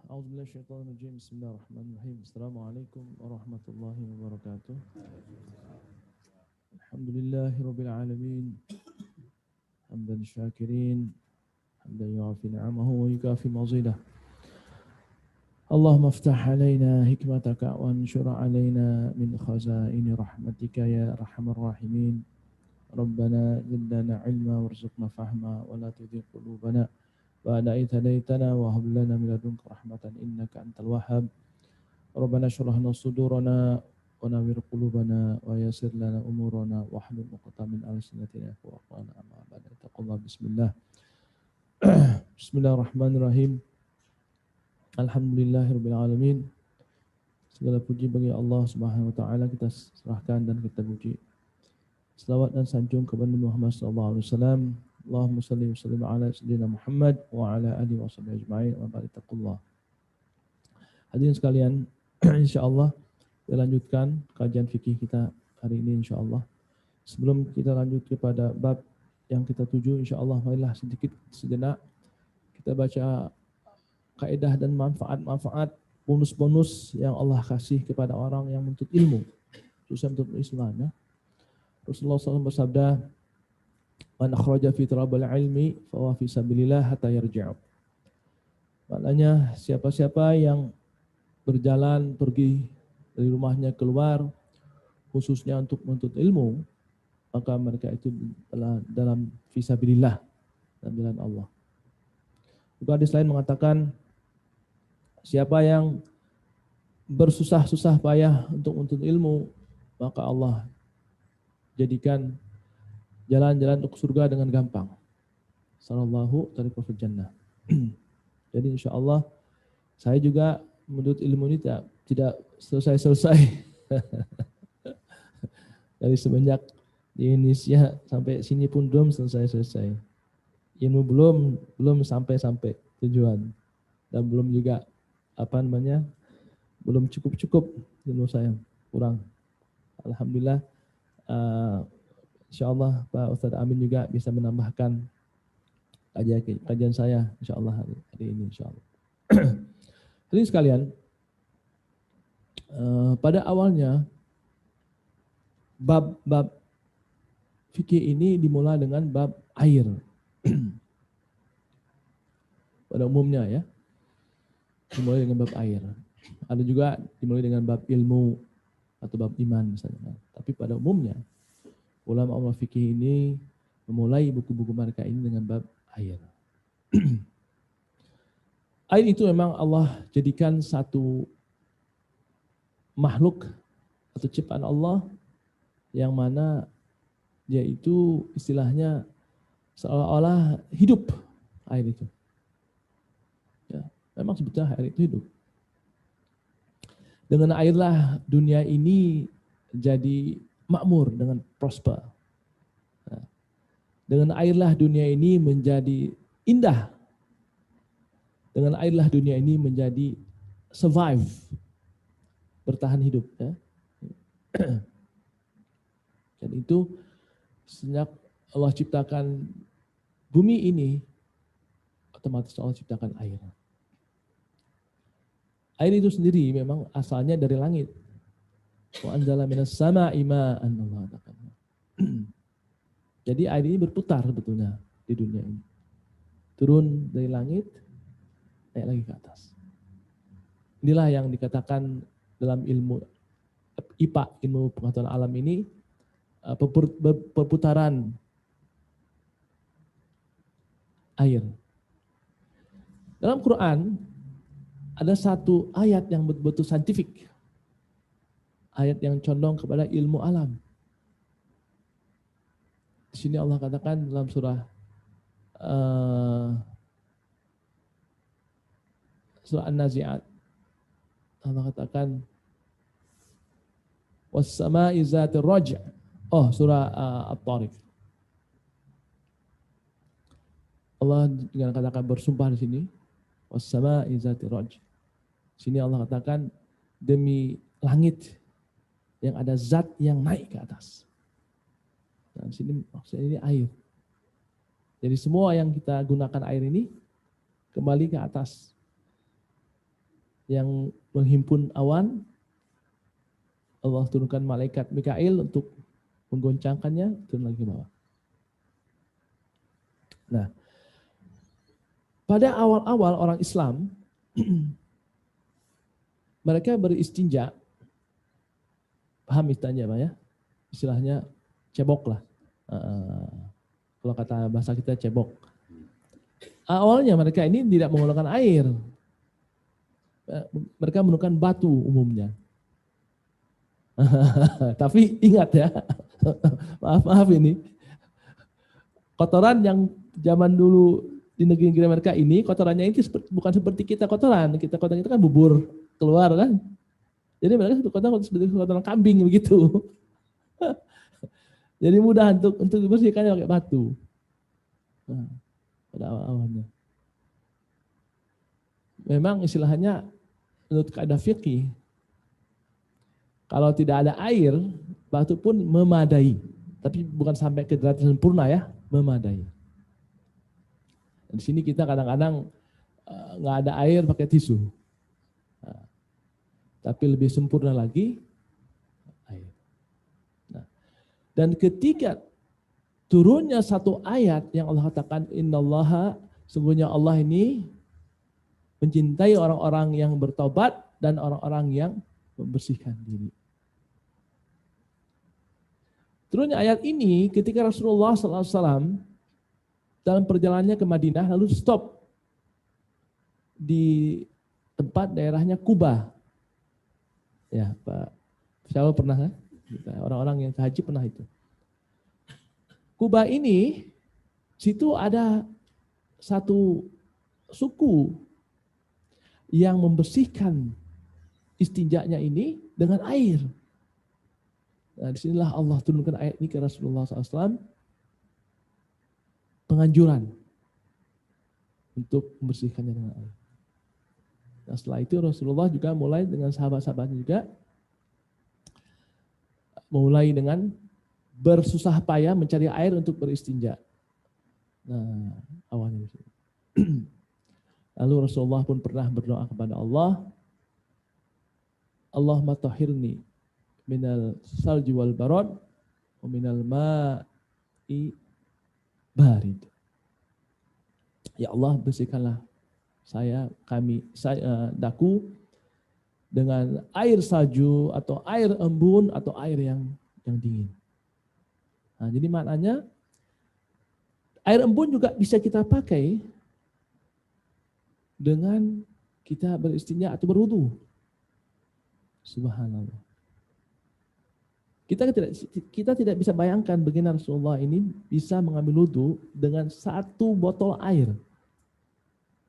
A'udzubillahiminasyaitonirrajim. Bismillahirrahmanirrahim. Assalamualaikum warahmatullahi wabarakatuh. Alhamdulillahirabbil alamin. Hamdan syakirin, hamdan yu'afi ni'amahu wa yukafi mazidah. Allahumma aftah alaina hikmataka wa anshur alaina min khazaini rahmatika ya arhamar rahimin. Rabbana zidna ilma warzuqna fahma wa la tudhiq qulubana ba'da idh hadaitana wa hab lana min ladunka rahmatan innaka antal wahhab. Rabbana shrah lana sudurana wa nawwir qulubana wa yassir lana umurana wa hlul 'uqdatam min alsinatina yafqahuna amma ba'da. Taqullah bismillah. Bismillahirrahmanirrahim. Alhamdulillahirabbil alamin. Segala puji bagi Allah Subhanahu wa taala, kita serahkan dan kita puji. Selawat dan sanjung kepada Muhammad sallallahu alaihi wasallam. Allahumma shalli wa sallim ala sayyidina Muhammad wa ala alihi washabihi ajma'in wa barik taqullah. Hadirin sekalian, insyaallah kita lanjutkan kajian fikih kita hari ini insyaallah. Sebelum kita lanjut kepada bab yang kita tuju insyaallah, marilah sedikit sejenak kita baca kaidah dan manfaat-manfaat, bonus-bonus yang Allah kasih kepada orang yang menuntut ilmu, khususnya menuntut Islam ya. Rasulullah SAW bersabda, "Man akhraja fi talabil ilmi fa huwa fi sabilillah hatta yarji'u." Maknanya siapa-siapa yang berjalan pergi dari rumahnya keluar khususnya untuk menuntut ilmu, maka mereka itu dalam fi sabilillah, dalam jalan Allah. Juga hadis lain mengatakan, siapa yang bersusah-susah payah untuk menuntut ilmu, maka Allah jadikan jalan-jalan untuk surga dengan gampang. Sallallahu tariqul jannah. Jadi insyaallah saya juga menuntut ilmu ini tidak selesai-selesai. Dari semenjak di Indonesia sampai sini pun belum selesai-selesai. Ilmu belum sampai tujuan, dan belum juga belum cukup ilmu saya, kurang. Alhamdulillah, insyaallah Pak Ustadz Amin juga bisa menambahkan kajian saya insyaallah hari ini insyaallah. Jadi sekalian, pada awalnya bab fikih ini dimulai dengan bab air. Pada umumnya ya, dimulai dengan bab air. Ada juga dimulai dengan bab ilmu atau bab iman misalnya. Tapi pada umumnya ulama fikih ini memulai buku-buku mereka ini dengan bab air. Air itu memang Allah jadikan satu makhluk atau ciptaan Allah yang mana dia itu istilahnya seolah-olah hidup, air itu. Ya, memang sebetulnya air itu hidup. Dengan airlah dunia ini jadi makmur dengan prosper. Nah, dengan airlah dunia ini menjadi indah. Dengan airlah dunia ini menjadi survive. bertahan hidup. Ya. Dan itu sejak Allah ciptakan bumi ini, otomatis Allah ciptakan air. Air itu sendiri memang asalnya dari langit. Wa anzala minas sama'i ma'an, Allah katakan. Jadi air ini berputar sebetulnya di dunia ini. Turun dari langit, naik lagi ke atas. Inilah yang dikatakan dalam ilmu IPA, ilmu pengetahuan alam ini, perputaran air. Dalam Quran ada satu ayat yang betul-betul saintifik. Ayat yang condong kepada ilmu alam. Di sini Allah katakan dalam surah An-Nazi'at. Allah katakan was-sama'i zatir raj'. Oh, surah At-Tariq. Allah dengan katakan bersumpah di sini was-sama'i zatir raj'. Sini Allah katakan demi langit yang ada zat yang naik ke atas. Nah, di sini maksudnya ini air. Jadi semua yang kita gunakan air ini kembali ke atas. Yang menghimpun awan, Allah turunkan malaikat Mikail untuk menggoncangkannya, turun lagi ke bawah. Nah, pada awal-awal orang Islam, mereka beristinja, paham istilahnya Pak ya? Istilahnya cebok lah. Kalau kata bahasa kita cebok. Awalnya mereka ini tidak menggunakan air. Mereka menggunakan batu umumnya. Tapi ingat ya, maaf ini, kotoran yang zaman dulu di negeri-negeri mereka ini, kotorannya itu bukan seperti kita kotoran. Kotoran kita kan bubur keluar kan. Jadi mereka seperti kotoran kambing begitu. Jadi mudah untuk dibersihkannya pakai batu. Nah, pada awal-awalnya. Memang istilahnya menurut kaidah fikih, kalau tidak ada air, batu pun memadai. Tapi bukan sampai ke derajat sempurna ya, memadai. Di sini kita kadang-kadang nggak ada air pakai tisu. Nah, tapi lebih sempurna lagi air. Nah, dan ketika turunnya satu ayat yang Allah katakan innallaha, sungguhnya Allah ini mencintai orang-orang yang bertobat dan orang-orang yang membersihkan diri. Turunnya ayat ini ketika Rasulullah SAW dalam perjalanannya ke Madinah lalu stop di tempat daerahnya Kuba. Ya Pak, siapa pernah kan? Orang-orang yang ke haji pernah itu. Kuba ini, situ ada satu suku yang membersihkan istinjanya ini dengan air. Nah, disinilah Allah turunkan ayat ini ke Rasulullah SAW. Penganjuran untuk membersihkannya dengan air. Nah, setelah itu Rasulullah juga mulai dengan sahabat-sahabatnya juga mulai dengan bersusah payah mencari air untuk beristinja. Nah, awalnya di sini. Lalu Rasulullah pun pernah berdoa kepada Allah, Allahumma tahhirni minal salji wal barad wa minal ma'i barid. Ya Allah, bersihkanlah daku dengan air salju atau air embun atau air yang dingin. Nah, jadi maknanya air embun juga bisa kita pakai dengan kita beristinja atau berwudu. Subhanallah. Kita tidak bisa bayangkan bagaimana Rasulullah ini bisa mengambil wudu dengan satu botol air.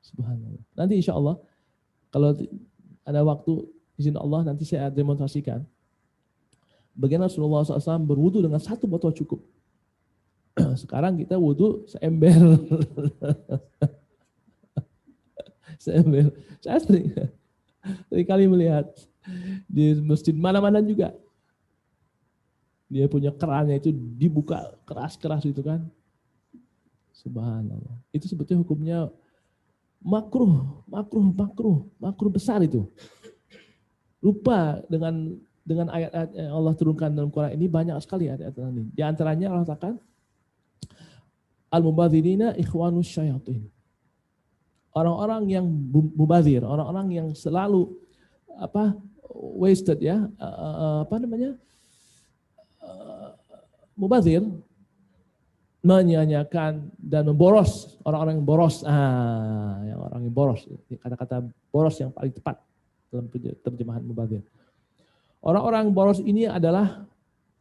Subhanallah. Nanti insya Allah kalau ada waktu izin Allah nanti saya demonstrasikan bagaimana Rasulullah SAW berwudu dengan satu botol cukup. Sekarang kita wudu seember. Seember. Saya sering kali melihat Di masjid mana-mana juga. Dia punya kerannya itu dibuka keras-keras itu kan. Subhanallah. Itu sebetulnya hukumnya makruh besar itu. Lupa dengan ayat-ayat yang Allah turunkan dalam Quran ini banyak sekali ayat-ayat ini. Di antaranya Allah katakan al-mubadzirina ikhwanus syayatin. Orang-orang yang mubazir, orang-orang yang selalu wasted ya, mubazir, menyanyiakan dan memboros, orang-orang yang boros. Yang orang yang boros, kata-kata boros yang paling tepat dalam terjemahan mubazir. Orang-orang boros ini adalah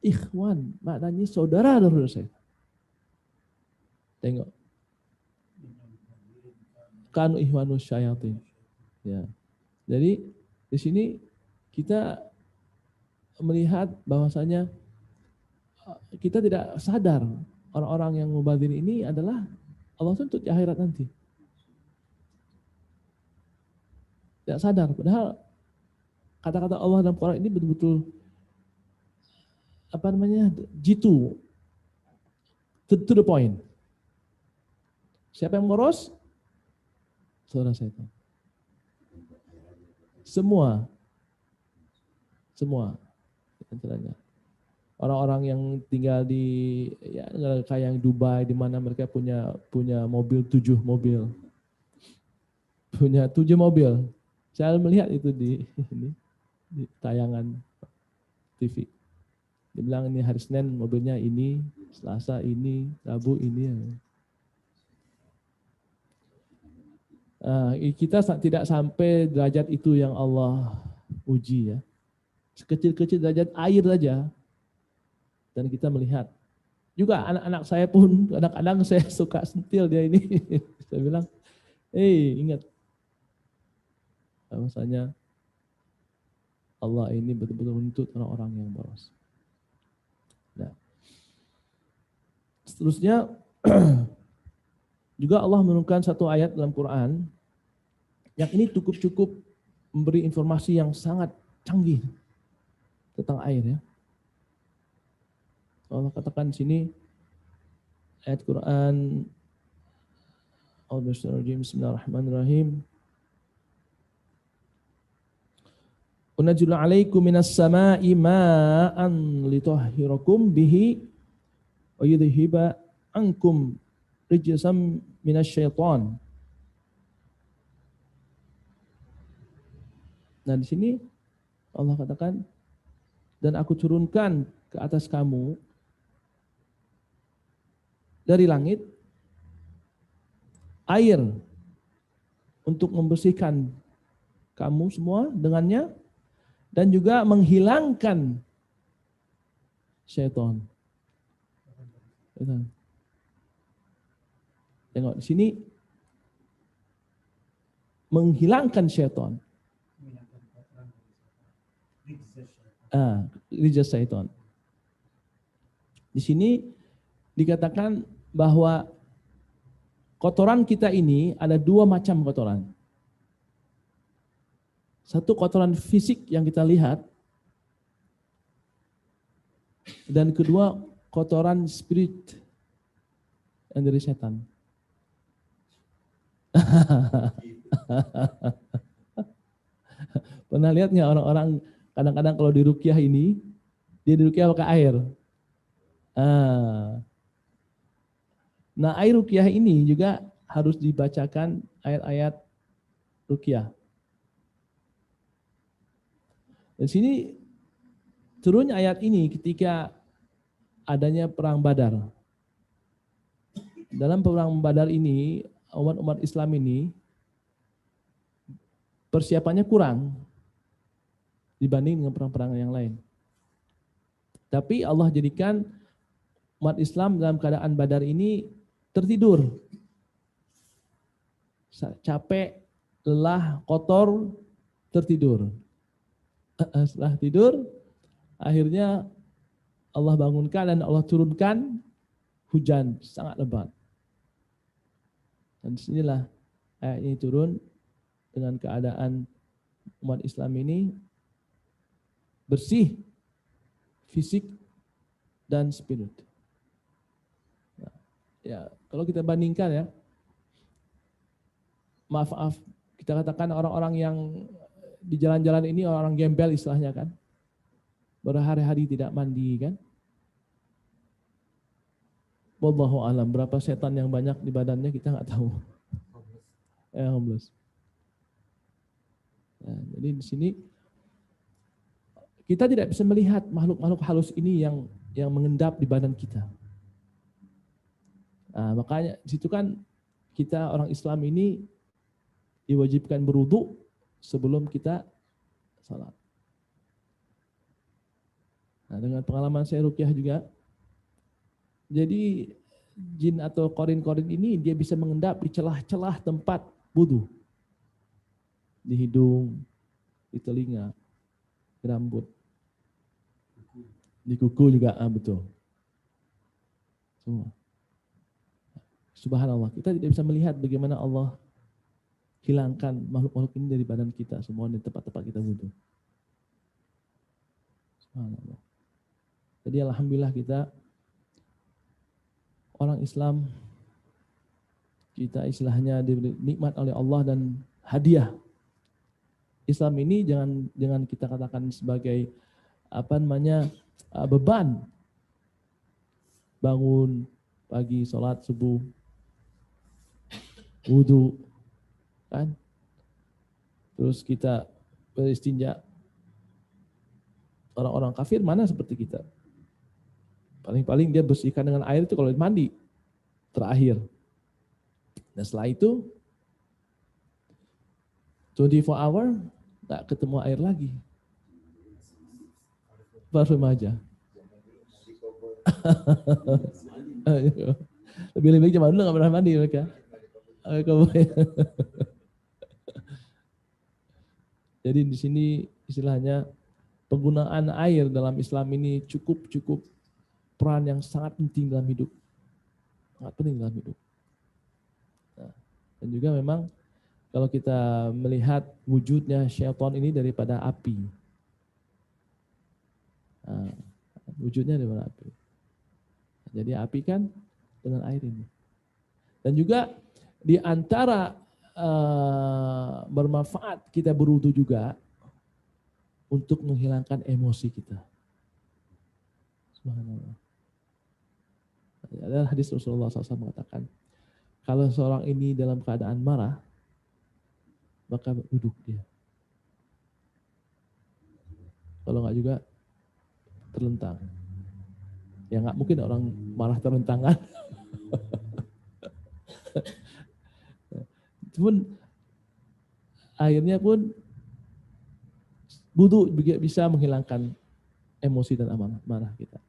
ikhwan, maknanya saudara-saudara saya. Tengok. Kanu ikhwanus syayatin. Ya. Jadi di sini kita melihat bahwasanya kita tidak sadar orang-orang yang mubazir ini adalah Allah tuntut di akhirat nanti. Tidak sadar, padahal kata-kata Allah dalam Quran ini betul-betul jitu, to the point. Siapa yang boros? Saudara setan. Semua antaranya. Orang-orang yang tinggal di kayak yang Dubai, di mana mereka punya mobil 7 mobil. Punya 7 mobil. Saya melihat itu di tayangan TV. Dia bilang ini hari Senin mobilnya ini, Selasa ini, Rabu ini. Kita tidak sampai derajat itu yang Allah uji ya. Sekecil-kecil derajat air saja. Dan kita melihat. Juga anak-anak saya pun kadang-kadang saya suka sentil dia ini. Saya bilang, ingat. Bahwasanya Allah ini betul-betul menuntut orang-orang yang boros. Nah, seterusnya juga Allah menurunkan satu ayat dalam Quran yang ini cukup memberi informasi yang sangat canggih tentang air ya. Allah katakan di sini ayat Quran Bismillahirrahmanirrahim. Unazzilu 'alaikum minas sama'i ma'an litahhirakum bihi wa yudhhiba 'ankum rijsam minasyaiton. Nah, di sini Allah katakan dan aku turunkan ke atas kamu dari langit air untuk membersihkan kamu semua dengannya dan juga menghilangkan syaitan. Tengok di sini menghilangkan syaitan. Rijaz syaitan. Di sini dikatakan bahwa kotoran kita ini ada 2 macam kotoran. Satu kotoran fisik yang kita lihat, dan kedua kotoran spirit yang dari setan. Pernah lihat nggak orang-orang kadang-kadang kalau di ruqyah ini, dia di ruqyah pakai air. Nah, air ruqyah ini juga harus dibacakan ayat-ayat ruqyah. Di sini turunnya ayat ini ketika adanya perang Badar. Dalam perang Badar ini, umat Islam ini persiapannya kurang dibanding dengan perang-perang yang lain. Tapi Allah jadikan umat Islam dalam keadaan Badar ini tertidur. Capek, lelah, kotor, tertidur. Setelah tidur, akhirnya Allah bangunkan dan Allah turunkan hujan sangat lebat. Dan disinilah ayat ini turun dengan keadaan umat Islam ini bersih fisik dan spirit. Nah, ya, kalau kita bandingkan ya, maaf, kita katakan orang-orang yang di jalan-jalan ini orang gembel istilahnya kan, berhari-hari tidak mandi kan. Wallahu alam, berapa setan yang banyak di badannya kita nggak tahu. Homeless. Nah, jadi di sini kita tidak bisa melihat makhluk-makhluk halus ini yang mengendap di badan kita. Nah, makanya di situ kan kita orang Islam ini diwajibkan berwudu sebelum kita salat. Nah, dengan pengalaman saya ruqyah juga, jadi jin atau korin-korin ini dia bisa mengendap di celah-celah tempat wudu. Di hidung, di telinga, di rambut, di kuku juga, betul. Semua. Subhanallah, kita tidak bisa melihat bagaimana Allah hilangkan makhluk-makhluk ini dari badan kita, semua di tempat-tempat kita wudu. Subhanallah. Jadi alhamdulillah kita orang Islam, kita istilahnya diberi nikmat oleh Allah dan hadiah. Islam ini jangan kita katakan sebagai beban. Bangun pagi, sholat subuh, wudu, kan? Terus kita beristinja. Orang-orang kafir mana seperti kita? Paling-paling dia bersihkan dengan air itu kalau mandi terakhir. Dan setelah itu 24 hour nggak ketemu air lagi. Parfum aja. Lebih-lebih zaman dulu nggak pernah mandi mereka. Jadi di sini istilahnya penggunaan air dalam Islam ini cukup peran yang sangat penting dalam hidup. Sangat penting dalam hidup. Nah, dan juga memang kalau kita melihat wujudnya syaitan ini daripada api. Nah, wujudnya daripada api. Jadi api kan dengan air ini. Dan juga di antara bermanfaat kita berwudu juga untuk menghilangkan emosi kita. Subhanallah. Ada hadis Rasulullah SAW mengatakan, kalau seorang ini dalam keadaan marah, maka duduk dia. Kalau enggak juga terlentang. Ya enggak mungkin orang marah terlentang kan. Pun akhirnya pun wudu bisa menghilangkan emosi dan amarah kita.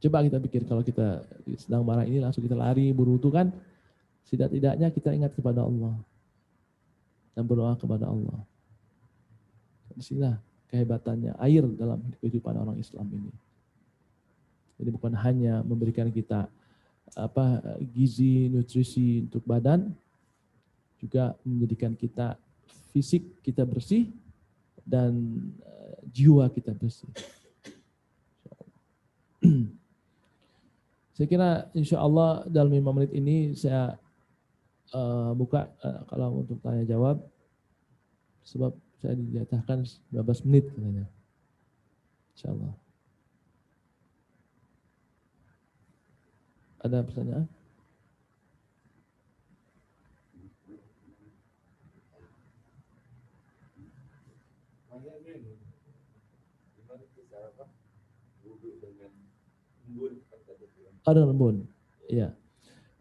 Coba kita pikir kalau kita sedang marah ini langsung kita lari berwudu kan, setidak-tidaknya kita ingat kepada Allah dan berdoa kepada Allah. Disinilah kehebatannya air dalam kehidupan orang Islam ini. Jadi bukan hanya memberikan kita gizi, nutrisi untuk badan, juga menjadikan kita fisik kita bersih dan jiwa kita bersih. Saya kira insya Allah dalam 5 menit ini saya buka kalau untuk tanya jawab, sebab saya dijatahkan 15 menit katanya. Insya Allah. Ada pertanyaan? Dengan embun. Iya.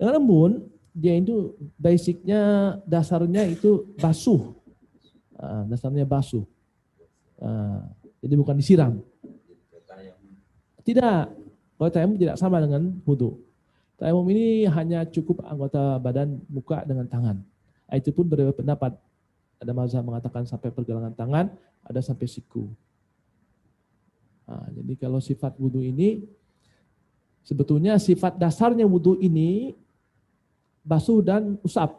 Dengan embun, dia itu basicnya, dasarnya itu basuh. Dasarnya basuh. Jadi bukan disiram. Tidak. Kalau tayamum tidak sama dengan wudu. Tayamum ini hanya cukup anggota badan, muka dengan tangan. Itu pun berbeda pendapat. Ada mazhab mengatakan sampai pergelangan tangan, ada sampai siku. Jadi kalau sifat wudu ini, sebetulnya sifat dasarnya wudu ini basuh dan usap.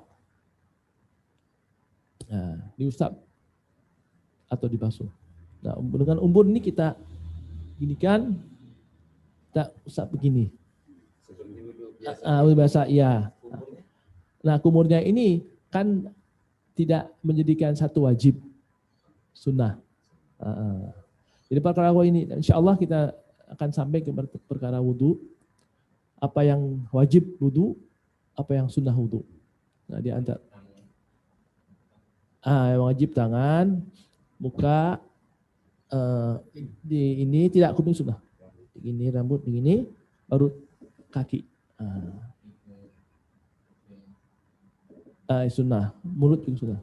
Diusap atau dibasuh. Nah, dengan umbur ini kita ginikan, kita usap begini. Biasa, iya. Nah, kumurnya ini kan tidak menjadikan satu wajib, sunnah. Jadi perkara ini, insya Allah kita akan sampai ke perkara wudhu, apa yang wajib wudhu, apa yang sunnah wudhu. Nah, di antara yang wajib tangan, muka, di ini tidak kuping sunnah. Begini rambut begini, baru kaki. Sunnah, mulut juga sunnah.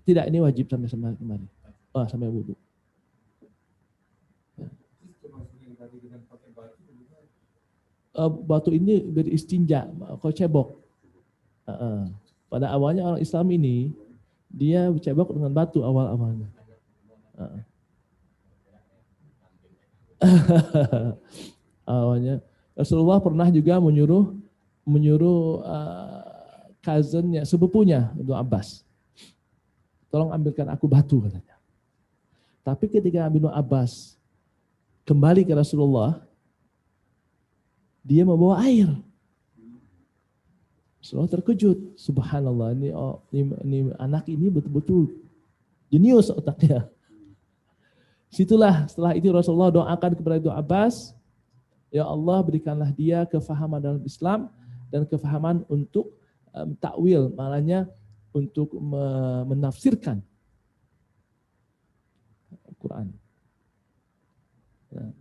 Tidak, ini wajib sampai kemarin. Sampai wudhu. Batu ini beristinja, kau cebok. Pada awalnya orang Islam ini dia cebok dengan batu awal-awalnya. Awalnya Rasulullah pernah juga menyuruh cousinnya, sepupunya Ibnu Abbas, tolong ambilkan aku batu katanya. Tapi ketika Ibnu Abbas kembali ke Rasulullah, dia membawa air. Rasulullah terkejut, subhanallah, ini anak ini betul-betul jenius otaknya. Situlah setelah itu Rasulullah doakan kepada Ibnu Abbas, ya Allah berikanlah dia kefahaman dalam Islam dan kefahaman untuk takwil, maknanya untuk menafsirkan Al-Quran. Ya.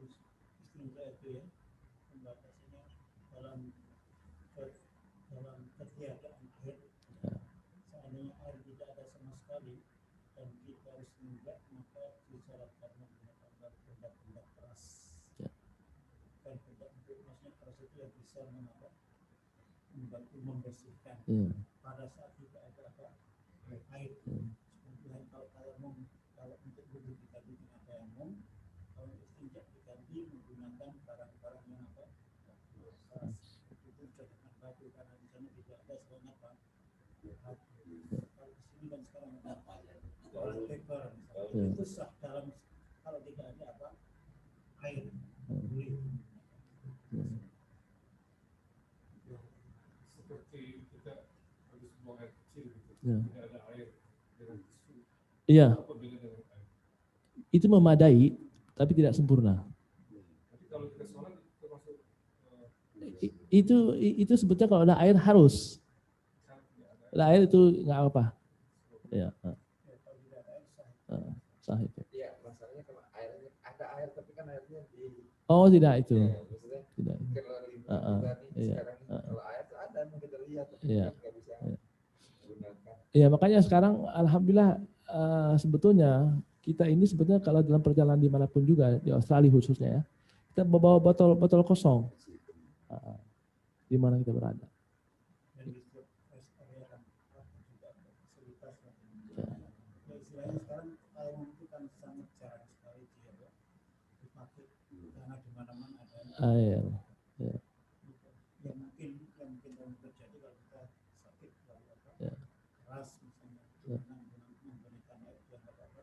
Membersihkan pada saat kita ada air. Kemudian kalau tayamum, kalau untuk wudhu diganti dengan tayamum, kalau istinja diganti menggunakan barang-barang yang itu dengan batu, karena di sana tidak ada selain kalau di sini kan sekarang paper, itu sah dalam kalau tidak ada air boleh. Tidak ada air. Iya. Itu memadai, tapi tidak sempurna. Tapi kalau kita sholat termasuk itu sebetulnya kalau ada air harus. Ada air itu nggak apa. Ya. Sah itu. Iya, masalahnya kalau airnya ada air tapi kan airnya di. Oh tidak itu. Ya, tidak. Iya. Kalau air ada yang kita lihat. Iya. Nggak bisa. Ya makanya sekarang alhamdulillah sebetulnya kita ini sebetulnya kalau dalam perjalanan dimanapun juga di Australia khususnya ya, kita bawa botol kosong di mana kita berada. Istilahnya sekarang air itu kan sangat jarang sekali dipakai karena di mana-mana ada air. Ya. Yang mungkin terjadi kalau kita sakit keras misalnya menggunakan air yang apa-apa.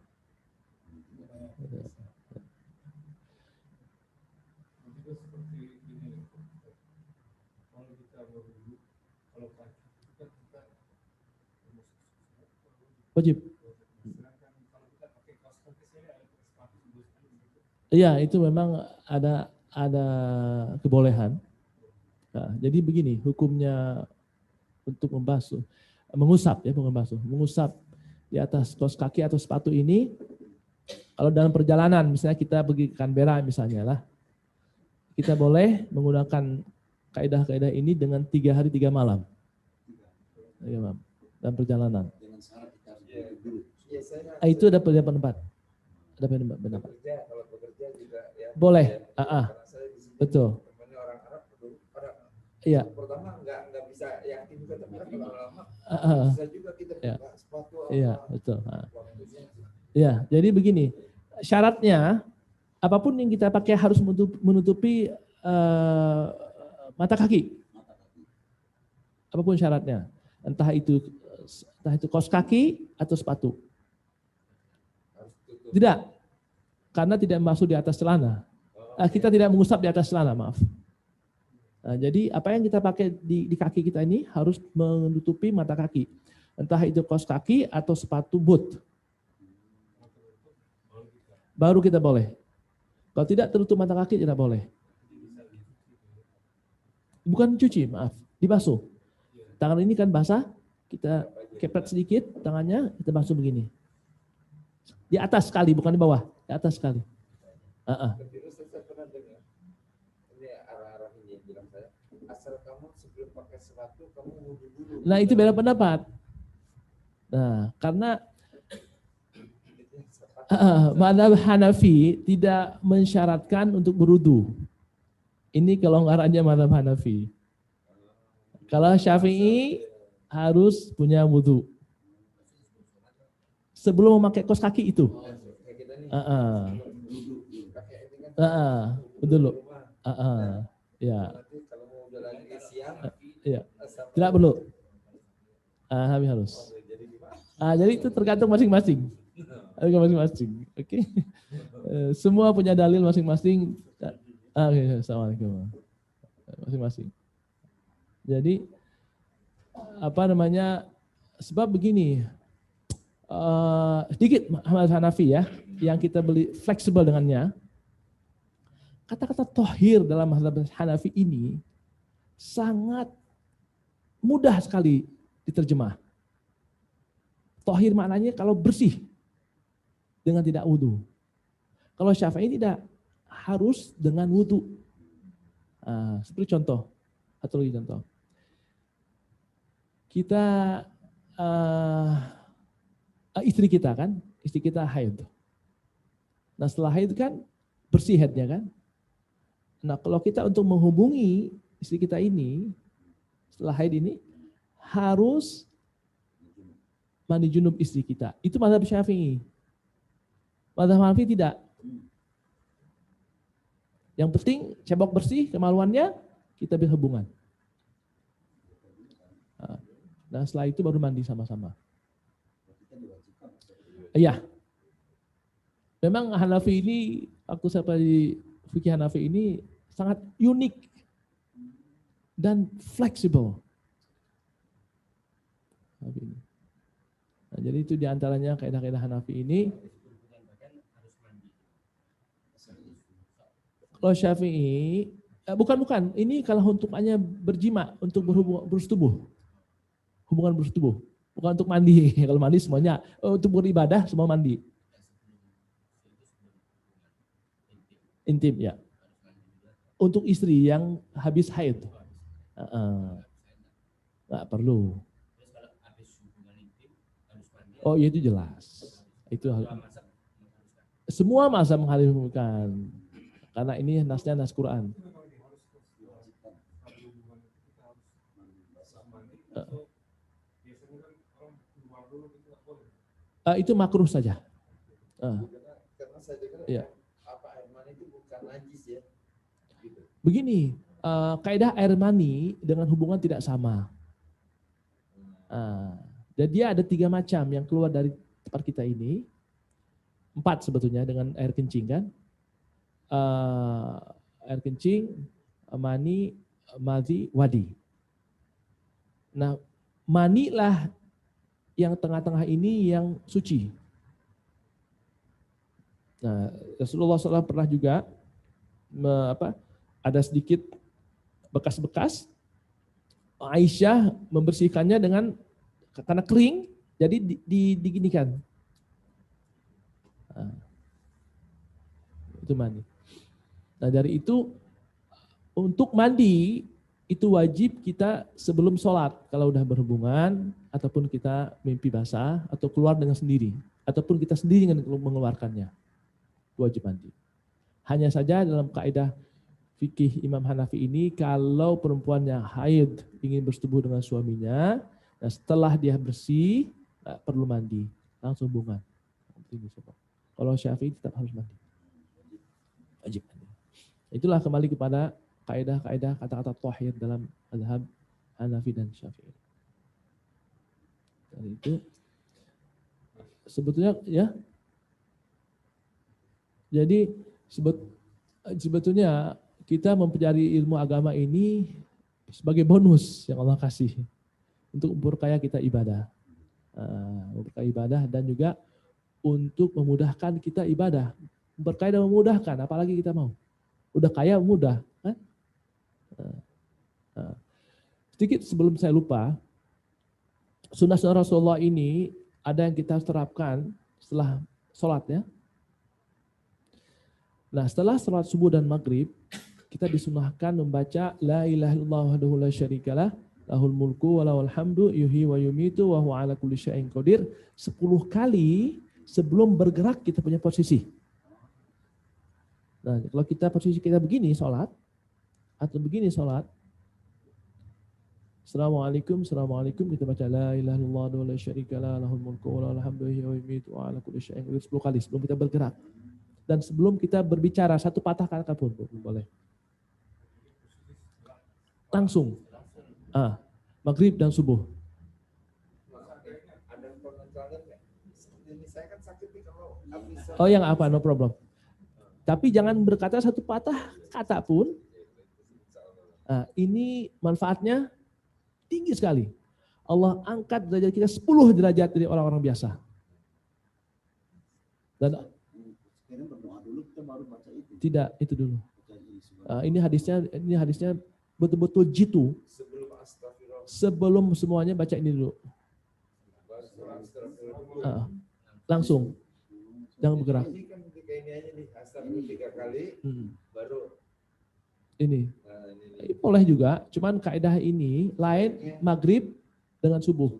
Juga seperti ini, kalau kita berwudu, kalau kaki kita wajib. Iya, itu memang ada kebolehan. Nah, jadi begini, hukumnya untuk mengusap di atas kaos kaki atau sepatu ini, kalau dalam perjalanan, misalnya kita pergi ke Canberra misalnya lah, kita boleh menggunakan kaidah-kaidah ini dengan 3 hari 3 malam. Dalam perjalanan. Itu ada pendapat. Ada pendapat. Kalau bekerja juga ya. Boleh. Betul. Orang Arab iya. Pertama nggak bisa yakin juga, tapi kalau lama bisa juga kita buka sepatu. Iya, betul. Iya, jadi begini. Syaratnya apapun yang kita pakai harus menutupi mata kaki. Apapun syaratnya. Entah itu kaos kaki atau sepatu. Tidak. karena tidak membasuh di atas celana. Kita tidak mengusap di atas celana, maaf. Nah, jadi apa yang kita pakai di kaki kita ini harus menutupi mata kaki. Entah itu kaos kaki atau sepatu boot. Baru kita boleh. Kalau tidak tertutup mata kaki tidak boleh. Bukan cuci, maaf, dibasuh. Tangan ini kan basah, kita kepret sedikit tangannya, kita basuh begini. Di atas sekali, bukan di bawah, di atas sekali. Saya pernah dengar, ini arah-arah ini yang bilang saya, asal kamu sebelum pakai sepatu, kamu wudhu dulu. Nah itu beda pendapat. Nah karena mazhab Hanafi tidak mensyaratkan untuk berwudu. Ini kelonggarannya mazhab Hanafi. Kalau Syafi'i harus punya wudu sebelum memakai kaos kaki itu. Betul. Ya. Ya. Tidak perlu. Habis harus. Jadi itu tergantung masing-masing. Oke. Semua punya dalil masing-masing. Assalamualaikum. Masing-masing. Jadi sebab begini, sedikit Hanafi ya, yang kita beli fleksibel dengannya. Kata-kata tohir dalam mazhab Hanafi ini sangat mudah sekali diterjemah. Tohir maknanya kalau bersih dengan tidak wudu. Kalau Syafi'i tidak, harus dengan wudu. Seperti contoh, satu lagi contoh. Kita istri kita haid. Nah setelah haid kan bersih haidnya kan. Nah kalau kita untuk menghubungi istri kita ini setelah haid ini harus mandi junub istri kita. Itu mazhab Syafi'i. Mazhab Hanafi tidak. Yang penting cebok bersih, kemaluannya kita berhubungan. Nah setelah itu baru mandi sama-sama. Iya. Memang Hanafi ini, aku sampai di fikih Hanafi ini sangat unik dan fleksibel. Nah, jadi itu diantaranya kaidah-kaidah Hanafi ini. Kalau Syafi'i, bukan. Ini kalau untuk hanya berjima, untuk bersetubuh. Hubungan bersetubuh. Bukan untuk mandi. Kalau mandi semuanya, untuk beribadah semua mandi. Intim, ya. Untuk istri yang habis haid. Nggak perlu. Oh iya itu jelas. Itu semua mazhab mengharuskan. Karena ini nasnya nas Quran. Itu makruh saja. Karena saya dengar ya. apa air mani itu bukan najis ya. Gitu. Begini, kaidah air mani dengan hubungan tidak sama. Dan dia ada 3 macam yang keluar dari tempat kita ini. 4 sebetulnya dengan air kencing kan. Air kencing, mani, madhi, wadi. Nah, mani lah yang tengah-tengah ini yang suci. Nah, Rasulullah SAW pernah juga ada sedikit bekas-bekas. Aisyah membersihkannya dengan karena kering, jadi diginikan. Itu mandi. Nah dari itu untuk mandi itu wajib kita sebelum sholat kalau udah berhubungan ataupun kita mimpi basah atau keluar dengan sendiri ataupun kita sendiri yang mengeluarkannya wajib mandi. Hanya saja dalam kaidah fikih Imam Hanafi ini kalau perempuannya haid ingin bersetubuh dengan suaminya, nah setelah dia bersih nggak perlu mandi langsung hubungan. Kalau Syafi'i tetap harus mandi. Wajib mandi. Itulah kembali kepada kaidah-kaidah kata-kata thahir dalam mazhab Hanafi dan Syafi'i. Dan itu sebetulnya ya Jadi sebetulnya kita mempelajari ilmu agama ini sebagai bonus yang Allah kasih untuk memperkaya kita ibadah. Memperkaya ibadah dan juga untuk memudahkan kita ibadah. Memperkaya dan memudahkan, apalagi kita mau. Udah kaya mudah. Kan? Sedikit sebelum saya lupa, sunnah-sunnah Rasulullah ini ada yang kita terapkan setelah sholat ya. Nah setelah sholat subuh dan maghrib, kita disunahkan membaca La ilaha illallah wahdahu la syarikalah, lahul mulku wa lahul hamdu, yuhyi wa yumitu wa huwa ala kulli syai'in qadir. 10 kali sebelum bergerak kita punya posisi. Nah kalau kita posisi kita begini sholat, atau begini sholat, Assalamualaikum, kita baca La ilaha illallah wa la syarikalah, lahul mulku wa lahul hamdu, yuhyi wa yumitu wa ala kulli syai'in qadir 10 kali sebelum kita bergerak. Dan sebelum kita berbicara satu patah kata pun boleh. Langsung. Maghrib dan subuh. Ada pengecualian nggak? Ini saya kan sakit nih kalau habis. Oh yang apa? No problem. Tapi jangan berkata satu patah kata pun. Ini manfaatnya tinggi sekali. Allah angkat derajat kita 10 derajat dari orang-orang biasa. Dan berdoa dulu kita baru baca itu. Tidak, itu dulu. Ini hadisnya betul-betul jitu. Sebelum semuanya baca ini dulu. Langsung. Jangan bergerak. Ini kan ketika ini aja nih, astagfirullah 3 kali, baru ini. Boleh juga, cuman kaidah ini lain maghrib dengan subuh.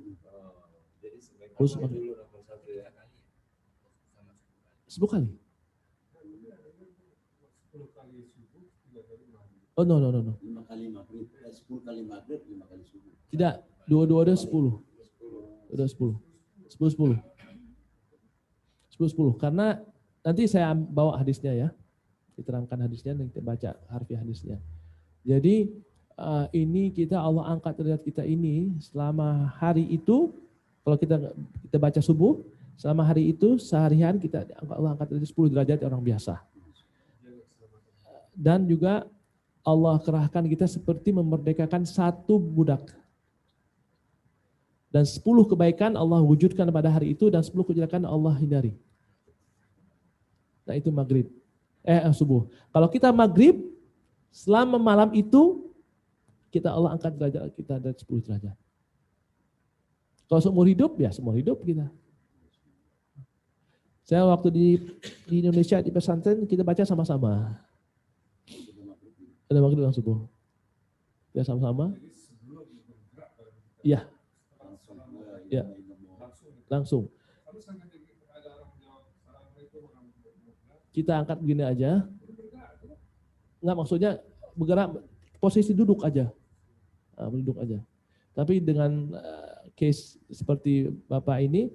Jadi sebaiknya dulu nomor 1 ya. 10 kali. Oh no. 5 kali maghrib, 10 kali maghrib, 5 kali subuh. Tidak, dua-dua ada 10. Udah 10. 10. Karena nanti saya bawa hadisnya ya. Diterangkan hadisnya dan kita baca harfiah hadisnya. Jadi ini Allah angkat derajat kita ini selama hari itu, kalau kita baca subuh, selama hari itu sehari-hari Allah angkat derajat 10 derajat orang biasa. Dan juga Allah kerahkan kita seperti memerdekakan 1 budak. Dan 10 kebaikan Allah wujudkan pada hari itu dan 10 kejelekan Allah hindari. Nah itu maghrib. Subuh. Kalau kita maghrib, selama malam itu, Allah angkat derajat kita dari 10 derajat. Kalau seumur hidup, ya seumur hidup kita. Saya waktu di Indonesia, di pesantren, kita baca sama-sama. Ada maghrib dan subuh. Ya sama-sama. Iya. Ya. Langsung. Kita angkat begini aja. Enggak, maksudnya bergerak posisi duduk aja. Duduk aja. Tapi dengan case seperti Bapak ini,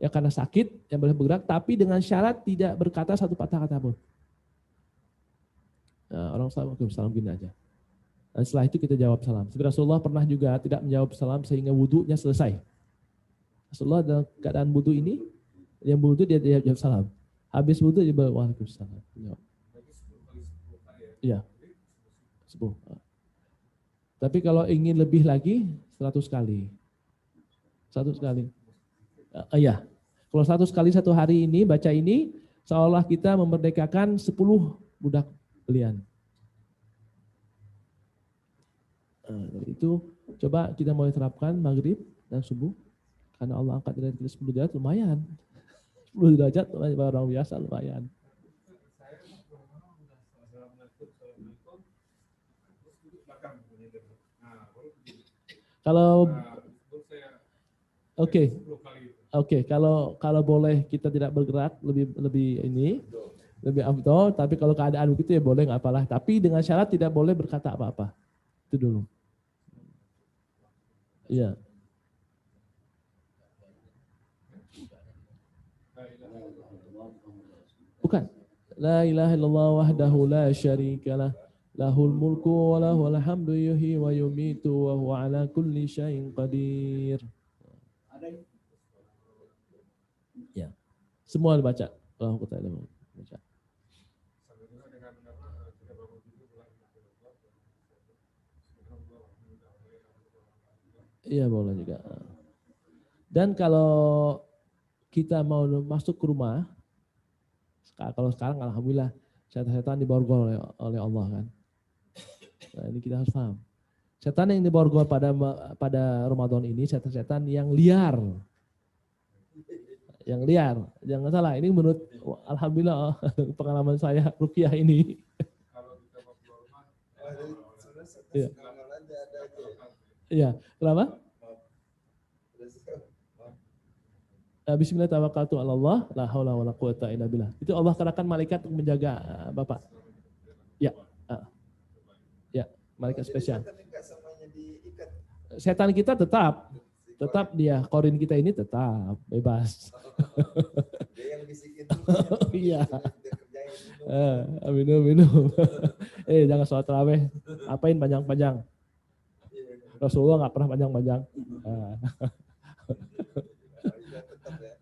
ya karena sakit, yang boleh bergerak, tapi dengan syarat tidak berkata satu patah kata pun. Nah, orang salam gini aja. Dan setelah itu kita jawab salam. Sebenarnya Rasulullah pernah juga tidak menjawab salam sehingga wudhunya selesai. Rasulullah dalam keadaan wudhu ini, yang wudhu dia jawab salam. Habis wudhu dia bawa waalaikumsalam. Iya. 10. Tapi kalau ingin lebih lagi 100 kali. 100 kali. Iya. Kalau 100 kali satu hari ini baca ini, seolah kita memerdekakan 10 budak belian. Dari itu coba kita mulai terapkan maghrib dan subuh. Karena Allah angkat dari 10 derajat lumayan. 10 derajat orang biasa lumayan. Kalau Oke, kalau boleh kita tidak bergerak lebih afdol, tapi kalau keadaan begitu ya boleh nggak apalah. Tapi dengan syarat tidak boleh berkata apa-apa. Itu dulu. Iya. Bukan. La ilaha illallah wahdahu la syarikalah. Lahul mulku wa lahul hamdu yuhyi wa yumitu wa huwa ala kulli syai'in qadir. Ya. Semua dibaca. Allah Ta'ala baca. Iya boleh juga. Dan kalau kita mau masuk ke rumah, kalau sekarang alhamdulillah setan-setan diborgol oleh Allah kan. Nah, ini kita harus paham. Setan yang diborgol pada Ramadan ini setan-setan yang liar. Yang liar. Jangan salah, ini menurut alhamdulillah pengalaman saya ruqyah ini. Kalau kita mau keluar rumah, Iya. Ngamal aja ada aja. Iya, kenapa? Terus Bismillah tawakkaltu 'ala Allah, la haula wala quwata illa billah. Itu Allah kerahkan malaikat untuk menjaga Bapak. Ya. Ya, malaikat spesial. setan enggak semuanya diikat. Setan kita tetap dia, korin kita ini tetap bebas. Dia yang bisikin Iya. dia kerjain Minum. Jangan sholat tarawih. Apain panjang-panjang? Rasulullah nggak pernah panjang-panjang.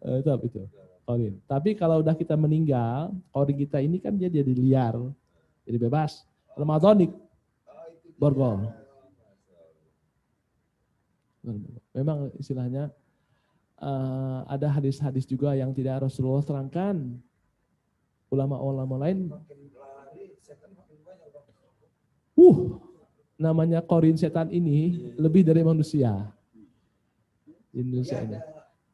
Tetap itu korin. Tapi kalau udah kita meninggal, korin kita ini kan dia jadi liar, jadi bebas. Ramadan borgol. Memang istilahnya ada hadis-hadis juga yang tidak Rasulullah terangkan. Ulama-ulama lain, makin lari setan makin banyak. namanya korin setan ini lebih dari manusia di Indonesia ini.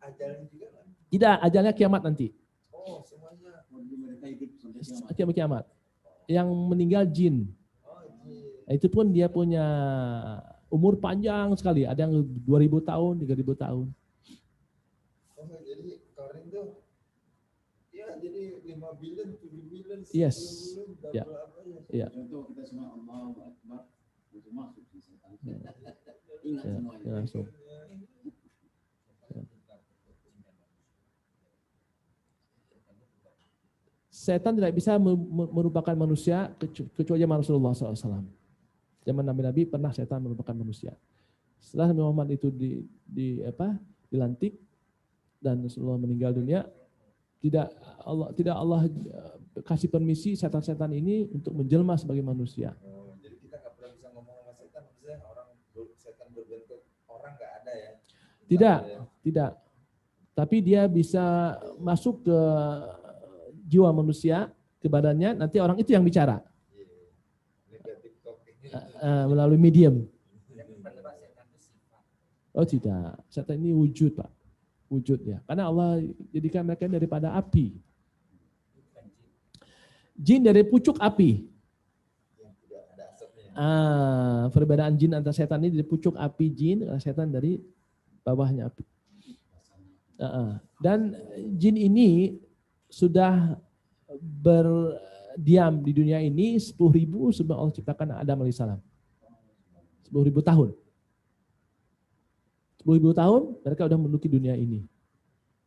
Ajalnya juga kan. Tidak, ajalnya kiamat nanti. Oh, semuanya. Mereka hidup sampai kiamat. Kiamat. Yang meninggal jin. Oh, iya. Itu pun dia punya umur panjang sekali. Ada yang 2000 tahun, 3000 tahun. Oh, jadi korin tuh ya jadi 5 billion, 7 billion, 10 Yes. billion, Ya. double apa ya. Iya. Contoh kita semua Allahu Akbar, itu masuk di setan. Ya. Ingat Ya, semuanya. ya, langsung. Setan tidak bisa merupakan manusia kecuali zaman Rasulullah SAW. Zaman Nabi pernah setan merupakan manusia. Setelah Nabi Muhammad itu dilantik dan Rasulullah meninggal dunia, tidak Allah kasih permisi setan-setan ini untuk menjelma sebagai manusia. Oh, jadi kita nggak pernah bisa ngomong sama setan, misalnya setan berbentuk orang nggak ada ya? Tidak. Tapi dia bisa masuk ke jiwa manusia, ke badannya, nanti orang itu yang bicara Negatif talking. melalui medium. Oh tidak, setan ini wujud Pak, wujud ya. Karena Allah jadikan mereka daripada api. Jin dari pucuk api. Yang tidak ada asapnya. Perbedaan jin antara setan ini dari pucuk api jin, setan dari bawahnya api. Dan jin ini sudah berdiam di dunia ini 10.000 sebelum Allah ciptakan Adam alaihissalam. 10.000 tahun. 10.000 tahun mereka sudah menduduki dunia ini.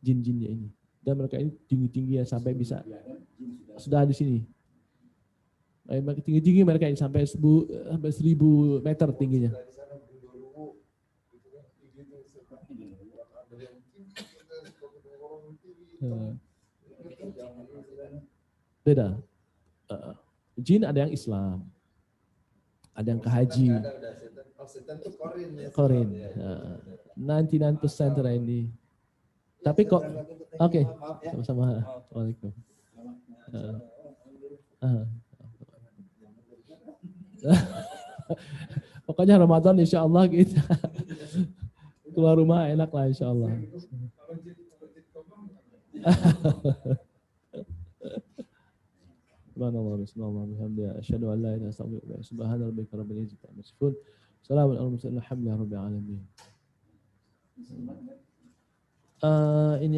Jin-jinnya ini. Dan mereka ini tinggi-tinggi ya sampai bisa sudah di sini. Tinggi-tinggi mereka ini sampai 1.000 meter tingginya. Beda. Jin ada yang Islam, ada yang ke haji. Setan tuh korin ya. Korin. 99% ini. Tapi kok, oke, sama-sama. Waalaikumsalam. Pokoknya Ramadan insya Allah kita keluar rumah enak lah insya Allah. Subhanallah, bismillah, alhamdulillah, asyhadu an la ilaha illallah, subhana rabbika rabbil izzati amma yasifun, salamun alal mursalin, alhamdulillahi rabbil alamin. Ini